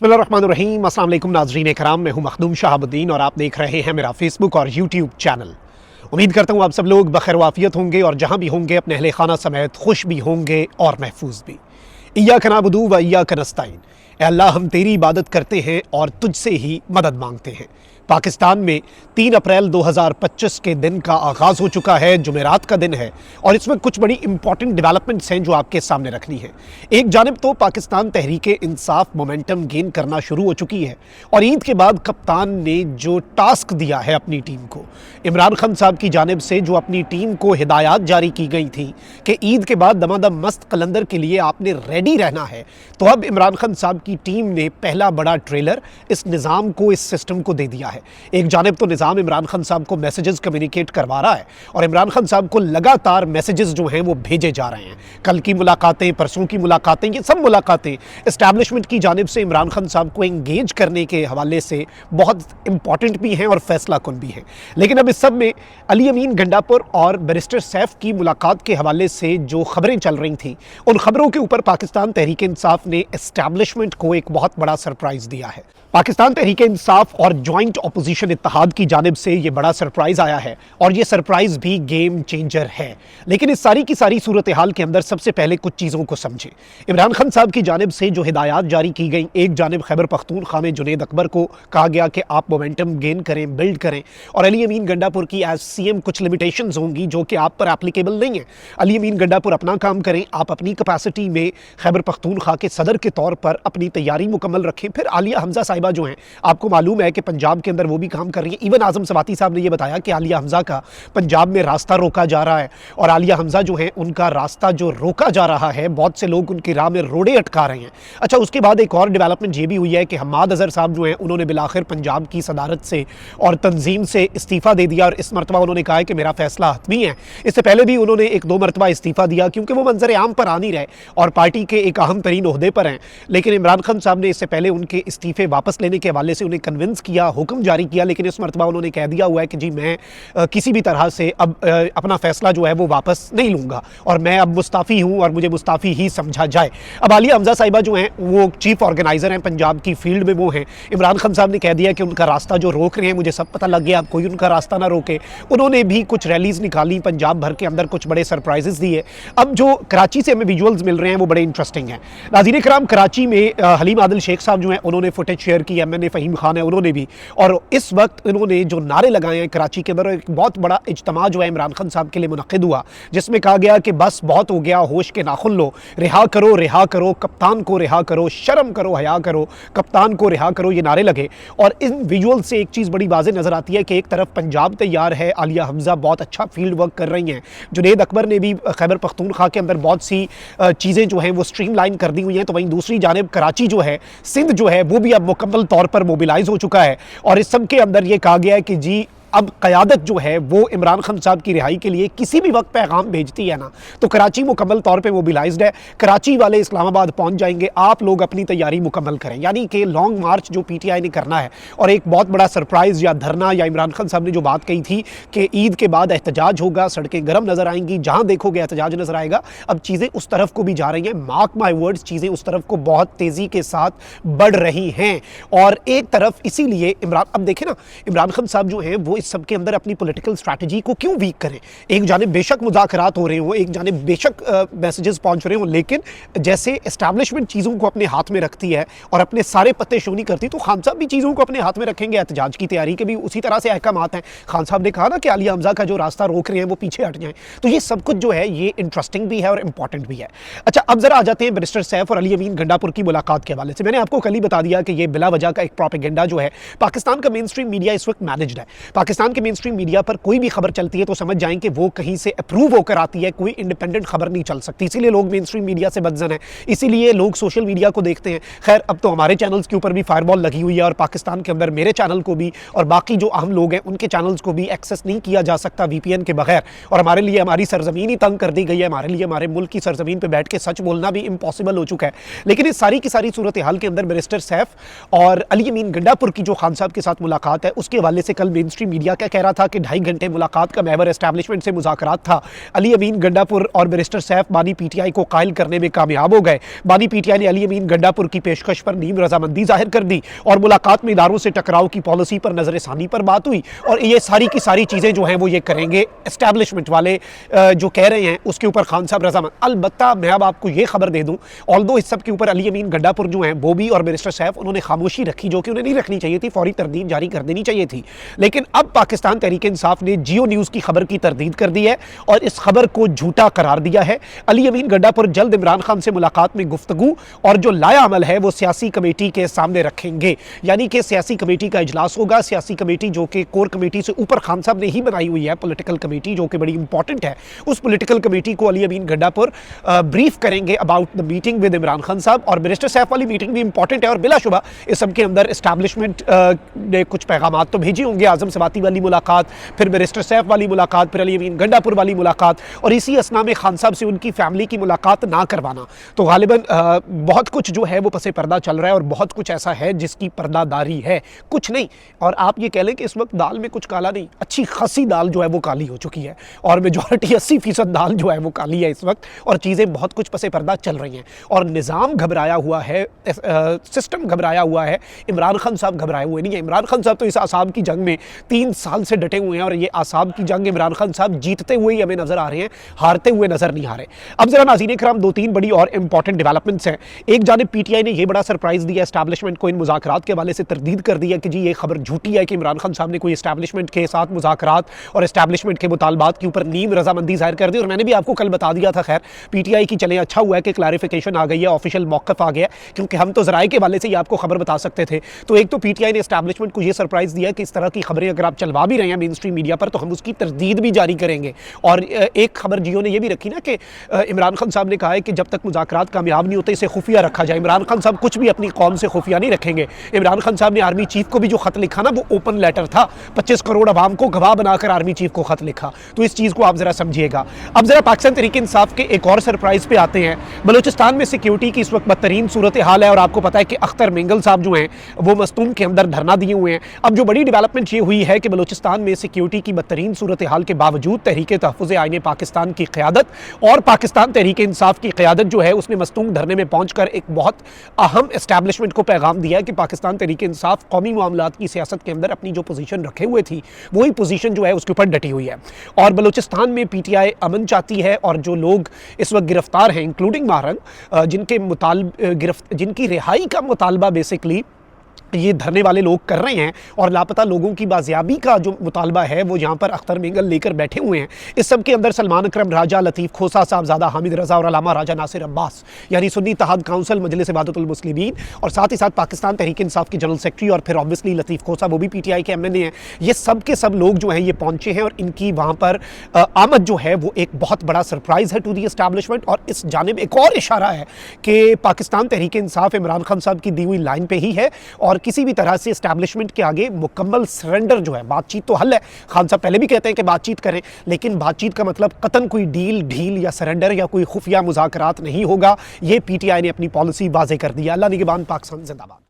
बिस्मिल्लाहिर्रहमानिर्रहीम। अस्सलाम वालेकुम नाज़रीन कराम, मैं हूं मखदूम शहाबुद्दीन और आप देख रहे हैं मेरा फेसबुक और यूट्यूब चैनल। उम्मीद करता हूं आप सब लोग बखैर वाफियत होंगे और जहां भी होंगे अपने अहले खाना समेत खुश भी होंगे और महफूज भी। इय्याका नअबुदु व इय्याका नस्तईन। ए अल्लाह, हम तेरी इबादत करते हैं और तुझसे ही मदद मांगते हैं। पाकिस्तान में 3 अप्रैल 2025 के दिन का आगाज़ हो चुका है, जुमेरात का दिन है और इसमें कुछ बड़ी इंपॉर्टेंट डेवलपमेंट्स हैं जो आपके सामने रखनी है। एक जानिब तो पाकिस्तान तहरीके इंसाफ मोमेंटम गेन करना शुरू हो चुकी है और ईद के बाद कप्तान ने जो टास्क दिया है अपनी टीम को, इमरान खान साहब की जानिब से जो अपनी टीम को हिदायत जारी की गई थी कि ईद के बाद दमादम मस्त कलंदर के लिए आपने रेडी रहना है, तो अब इमरान खान साहब की टीम ने पहला बड़ा ट्रेलर इस निज़ाम को, इस सिस्टम को दे दिया है। एक जानिब तो निज़ाम इमरान खान साहब को मैसेजेस कम्युनिकेट करवा रहा है और इमरान खान साहब को लगातार मैसेजेस जो हैं वो भेजे जा रहे हैं। कल की मुलाकातें, परसों की मुलाकातें, ये सब मुलाकातें एस्टैब्लिशमेंट की जानिब से इमरान खान साहब को एंगेज करने के हवाले से बहुत इंपॉर्टेंट भी हैं और फैसला कुन भी हैं। लेकिन अब इस सब में अली अमीन गंडापुर और बैरिस्टर सैफ की मुलाकात के हवाले से जो खबरें चल रही थी, उन खबरों के ऊपर पाकिस्तान तहरीक इंसाफ ने एस्टैब्लिशमेंट को एक बहुत बड़ा सरप्राइज दिया है। पाकिस्तान तहरीक इंसाफ और जॉइंट अपोजिशन इत्तेहाद की जानिब से ये बड़ा सरप्राइज आया है और ये सरप्राइज भी गेम चेंजर है। लेकिन इस सारी की सारी सूरत हाल के अंदर सबसे पहले कुछ चीज़ों को समझें। इमरान खान साहब की जानिब से जो हिदायत जारी की गई, एक जानिब खैबर पख्तूनख्वा में जुनैद अकबर को कहा गया कि आप मोमेंटम गेन करें, बिल्ड करें, और अली अमीन गंडापुर की एज सीएम कुछ लिमिटेशंस होंगी जो कि आप पर एप्लीकेबल नहीं है। अली अमीन गंडापुर अपना काम करें, आप अपनी कैपेसिटी में खैबर पख्तूनख्वा के सदर के तौर पर अपनी तैयारी मुकम्मल रखें। फिर आलिया हमजा साहिबा जो हैं, आपको मालूम है कि पंजाब के अंदर वो भी काम कर रही है। इवन आजम सवाती साहब ने ये बताया कि आलिया हमजा का पंजाब में रास्ता रोका जा रहा है और आलिया हमजा जो है उनका रास्ता जो रोका जा रहा है, बहुत से लोग उनकी राह में रोड़े अटका रहे हैं। अच्छा, उसके बाद एक और डेवलपमेंट ये भी हुई है कि हम्माद अजहर साहब जो हैं उन्होंने बिलाखिर पंजाब की सदारत से और तंजीम से इस्तीफ़ा दे दिया और इस मरतबा उन्होंने कहा है कि मेरा फैसला हतमी है। इससे पहले भी उन्होंने 1-2 मरतबा इस्तीफ़ा दिया क्योंकि वो मंजर आम पर आ नहीं रहे और पार्टी के एक अहम तरीन ओहदे पर हैं। लेकिन इमरान खान साहब ने इससे पहले उनके इस्तीफ़े वापस लेने के हवाले से उन्हें कन्विंस किया, हुक्म जारी किया, लेकिन इस मरतबा उन्होंने कह दिया हुआ है कि जी मैं किसी भी तरह से अब अपना फैसला जो है वो वापस नहीं लूँगा और मैं अब मुस्ताफ़ी हूँ और मुझे मुस्ताफ़ी ही समझा जाए। अब आलिया हमजा साहिबा जो हैं वो चीफ ऑर्गेनाइज़र हैं, पंजाब की फील्ड में वो हैं। इमरान खान साहब ने कह दिया कि उनका रास्ता जो रोक रहे हैं, मुझे सब पता लग गया, अब कोई उनका रास्ता ना रोके। उन्होंने भी कुछ रैलीज़ निकाली पंजाब भर के अंदर, कुछ बड़े सरप्राइजेस दिए। अब जो कराची से हमें विजुअल्स मिल रहे हैं वो बड़े इंटरेस्टिंग हैं। नाज़रीन कराम, कराची में हलीम आदिल शेख साहब जो हैं उन्होंने फुटेज शेयर की, MNA फ़हीम खान है उन्होंने भी, और इस वक्त इन्होंने जो नारे लगाए हैं कराची के अंदर, एक बहुत बड़ा इज्तिमा जो है इमरान खान साहब के लिए मुनक़िद हुआ जिसमें कहा गया कि बस बहुत हो गया, होश के नाखुन लो, रिहा करो कप्तान को, रिहा करो, शर्म करो, हया करो, कप्तान को रिहा करो, ये नारे लगे। और इन विजुअल से एक चीज़ बड़ी वाज़ेह नज़र आती है कि एक तरफ पंजाब तैयार है, आलिया हमजा बहुत अच्छा फील्ड वर्क कर रही हैं, जुनैद अकबर ने भी खैबर पख्तूनख्वा के अंदर बहुत सी चीज़ें जो हैं वो स्ट्रीम लाइन कर दी हुई हैं, तो वहीं दूसरी जानिब कराची जो है, सिंध जो है, वो भी अब मुकम्मल तौर पर मोबिलाइज हो चुका है और इस सब के अंदर ये कहा गया है कि जी अब क़यादत जो है वो इमरान खान साहब की रिहाई के लिए किसी भी वक्त पैगाम भेजती है ना, तो कराची मुकम्मल तौर पे मोबिलाइज्ड है। कराची वाले इस्लामाबाद पहुंच जाएंगे, आप लोग अपनी तैयारी मुकम्मल करें। यानी कि लॉन्ग मार्च जो PTI ने करना है और एक बहुत बड़ा सरप्राइज़ या धरना, या इमरान खान साहब ने जो बात कही थी कि ईद के बाद एहतजाज होगा, सड़कें गर्म नज़र आएंगी, जहाँ देखोगे एहतजाज नज़र आएगा, अब चीज़ें उस तरफ को भी जा रही हैं। मार्क माई वर्ड्स, चीज़ें उस तरफ को बहुत तेज़ी के साथ बढ़ रही हैं। और एक तरफ इसीलिए अब देखें ना, इमरान खान साहब जो हैं वो इस सब के अंदर अपनी पॉलिटिकल स्ट्रैटेजी को क्यों वीक करें। एक जानिब बेशक मुज़ाकरात हो रहे हो, एक जानिब बेशक मैसेजेस पहुंच रहे हो, लेकिन जैसे एस्टैब्लिशमेंट चीज़ों को अपने हाथ में रखती है और अपने सारे पत्ते शोनी करती, तो खान साहब भी चीज़ों को अपने हाथ में रखेंगे। एहतजाज की तैयारी के भी उसी तरह से अहकामात हैं। खान साहब ने कहा ना कि आलिया हमजा का जो रास्ता रोक रहे हैं वो पीछे हट जाएं, तो ये सब कुछ जो है ये इंटरेस्टिंग भी है और इंपॉर्टेंट भी है। अच्छा, अब जरा आ जाते हैं बैरिस्टर सैफ और अली अमीन गंडापुर की मुलाकात के हवाले से। मैंने आपको कल ही बता दिया कि ये बिला वजह का एक प्रोपेगेंडा जो है, पाकिस्तान का मेन स्ट्रीम मीडिया इस वक्त मैनेज्ड है। पाकिस्तान के मेन स्ट्रीम मीडिया पर कोई भी खबर चलती है तो समझ जाएं कि वो कहीं से अप्रूव होकर आती है, कोई इंडिपेंडेंट खबर नहीं चल सकती। इसीलिए लोग मेन स्ट्रीम मीडिया से बदजन है, इसीलिए लोग सोशल मीडिया को देखते हैं। खैर, अब तो हमारे चैनल्स के ऊपर भी फायरबॉल लगी हुई है और पाकिस्तान के अंदर मेरे चैनल को भी और बाकी जो अहम लोग हैं उनके चैनल्स को भी एक्सेस नहीं किया जा सकता VPN के बगैर, और हमारे लिए हमारी सरजमीन ही तंग कर दी गई है। हमारे लिए हमारे मुल्क की सरजमीन पर बैठ के सच बोलना भी इम्पॉसिबल हो चुका है। लेकिन इस सारी की सारी सूरत हाल के अंदर बैरिस्टर सैफ और अली अमीन गंडापुर की जो खान साहब के साथ मुलाकात है उसके हवाले से कल मेन स्ट्रीम मीडिया क्या कह रहा था कि 2.5 घंटे मुलाकात का महवर एस्टैब्लिशमेंट से मुज़ाकरात था। अली अमीन गंडापुर और बैरिस्टर सैफ बानी पीटीआई को कायल करने में कामयाब हो गए। बानी पीटीआई ने अली अमीन गंडापुर की पेशकश पर नीम रजामंदी जाहिर कर दी और मुलाकात में इदारों से टकराव की पॉलिसी पर नजरसानी पर बात हुई। और ये सारी की सारी चीज़ें जो हैं वो ये करेंगे एस्टैब्लिशमेंट वाले जो कह रहे हैं उसके ऊपर खान साहब रजामंद। अलबत्ता मैं अब आपको ये खबर दे दूं, ऑल्दो इस सब के ऊपर अली अमीन गंडापुर जो हैं वो भी और बैरिस्टर सैफ उन्होंने खामोशी रखी, जो कि उन्हें नहीं रखनी चाहिए थी, फौरी तरदीद जारी कर देनी चाहिए थी। लेकिन अब पाकिस्तान तहरीक इंसाफ ने जियो न्यूज़ की खबर की तरदीद कर दी है और इस खबर को झूठा करार दिया है। अली अमीन गंडापुर जल्द इमरान खान से मुलाकात में गुफ्तगू और जो लाया अमल है वो सियासी कमेटी के सामने रखेंगे। यानी कि सियासी कमेटी का इजलास होगा। सियासी कमेटी जो कि कोर कमेटी से ऊपर खान साहब ने ही बनाई हुई है, पॉलिटिकल कमेटी जो कि बड़ी इंपॉर्टेंट है, उस पॉलिटिकल कमेटी को अली अमीन गंडापुर ब्रीफ करेंगे about the meeting with Imran Khan साहब। और बैरिस्टर सैफ वाली मीटिंग भी इंपॉर्टेंट है और बिलाशुबा इस सब के अंदर एस्टैब्लिशमेंट ने कुछ पैगाम तो भेजे होंगे। आजम सवाती वाली मुलाकात, फिर बैरिस्टर सैफ वाली मुलाकात, फिर अली अमीन गंडापुर वाली मुलाकात और इसी असना में खान साहब से उनकी फैमिली की मुलाकात ना करवाना। तो गालिबन बहुत कुछ जो है वो पसे पर्दा चल रहा है और बहुत कुछ ऐसा है जिसकी पर्दादारी है, कुछ नहीं। और आप ये कह लें कि इस वक्त दाल में कुछ काला नहीं, अच्छी खासी दाल जो है वो काली हो चुकी है और मेजॉरिटी 80% दाल जो है वो काली है इस वक्त और चीज़ें बहुत कुछ पसे पर्दा चल रही हैं और निज़ाम घबराया हुआ है, सिस्टम घबराया हुआ है। इमरान खान साहब घबराए हुए नहीं है। इमरान खान साहब तो इस आसाब की जंग में 3 साल से डटे हुए हैं और ये आसाब की जंग इमरान खान साहब जीतते हुए ही हमें नजर आ रहे हैं, हारते हुए नजर नहीं आ रहे। अब जरा नाज़रीन इकराम 2-3 बड़ी और इंपॉर्टेंट डेवलपमेंट्स हैं। एक जानिब पीटीआई ने यह बड़ा सरप्राइज दिया एस्टैब्लिशमेंट को, इन मुज़ाकरात के हवाले से तरदीद कर दिया कि जी ये खबर झूठी है कि इमरान खान साहब ने कोई एस्टैब्लिशमेंट के साथ मुज़ाकरात और एस्टैब्लिशमेंट के मुतालबात के ऊपर नीम रजामंदी जाहिर कर दी। और मैंने भी आपको कल बता दिया था, खैर पीटीआई की चले अच्छा हुआ है कि क्लैरिफिकेशन आ गई है, ऑफिशियल मौक़िफ़ आ गया, क्योंकि हम तो ज़राए के हवाले से ही आपको खबर बता सकते थे। तो एक तो पीटीआई ने एस्टैब्लिशमेंट को यह सरप्राइज दिया कि इस तरह की खबरें अगर आप चलवा भी रहे हैं मेन स्ट्रीम मीडिया पर तो हम उसकी तरदीद भी जारी करेंगे। और एक खबर जियो ने यह भी रखी ना कि इमरान खान साहब ने कहा है कि जब तक मुज़ाकरात कामयाब नहीं होते इसे खुफिया रखा जाए। इमरान खान साहब कुछ भी अपनी कौम से खुफिया नहीं रखेंगे। इमरान खान साहब ने आर्मी चीफ को भी जो खत लिखा ना वो ओपन लेटर था, 25 करोड़ अवाम को गवाह बनाकर आर्मी चीफ को खत लिखा। तो इस चीज़ को आप जरा समझिएगा। अब जरा पाकिस्तान तहरीक इंसाफ के एक और सरप्राइज पे आते हैं। बलूचिस्तान में सिक्योरिटी की इस वक्त बदतरीन सूरत हाल है और आपको पता है कि अख्तर मिंगल साहब जो हैं वो मस्तूम के अंदर धरना दिए हुए हैं। अब जो बड़ी डेवलपमेंट ये हुई है कि बलूचिस्तान में सिक्योरिटी की बदतरीन सूरत हाल के बावजूद तहरीक तहफ़्फ़ुज़ आईन पाकिस्तान की क़यादत और पाकिस्तान तहरीक इंसाफ की क़यादत जो है उसने मस्तूम धरने में पहुँच कर एक बहुत अहम एस्टैब्लिशमेंट को पैगाम दिया है कि पाकिस्तान तहरीक इंसाफ कौमी मामलात की सियासत के अंदर अपनी जो पोजीशन रखे हुए थी वही पोजीशन जो है उसके ऊपर डटी हुई है। और बलूचिस्तान में पीटीआई अमन चाहती है और जो लोग इस वक्त गिरफ्तार हैं इंक्लूडिंग महरंग जिनकी रिहाई का मुतालबा बेसिकली ये धरने वाले लोग कर रहे हैं और लापता लोगों की बाजियाबी का जो मुतालबा है वो यहाँ पर अख्तर मिंगल लेकर बैठे हुए हैं। इस सब के अंदर सलमान अकरम राजा, लतीफ़ खोसा साहबजादा, हामिद रज़ा और अलामा राजा नासिर अब्बास यानी सुन्नी इत्तेहाद काउंसिल मजलिस इबादतुल मुस्लिमीन और साथ ही साथ पाकिस्तान तहरीक इंसाफ के जनरल सेक्रेटरी और फिर ऑब्वियसली लतीफ़ खोसा वो भी पीटीआई के एमएनए हैं। ये सब के सब लोग जो हैं ये पहुँचे हैं और इनकी वहाँ पर आमद जो है वो एक बहुत बड़ा सरप्राइज़ है टू दी एस्टैब्लिशमेंट। और इस जानिब एक और इशारा है कि पाकिस्तान तहरीक इंसाफ इमरान खान साहब की दी हुई लाइन पर ही है और किसी भी तरह से एस्टैब्लिशमेंट के आगे मुकम्मल सरेंडर जो है, बातचीत तो हल है, खान साहब पहले भी कहते हैं कि बातचीत करें, लेकिन बातचीत का मतलब कतन कोई ढील या सरेंडर या कोई खुफिया मुज़ाकरात नहीं होगा। ये पीटीआई ने अपनी पॉलिसी वाज़ेह कर दी है। अल्लाह निगहबान, पाकिस्तान जिंदाबाद।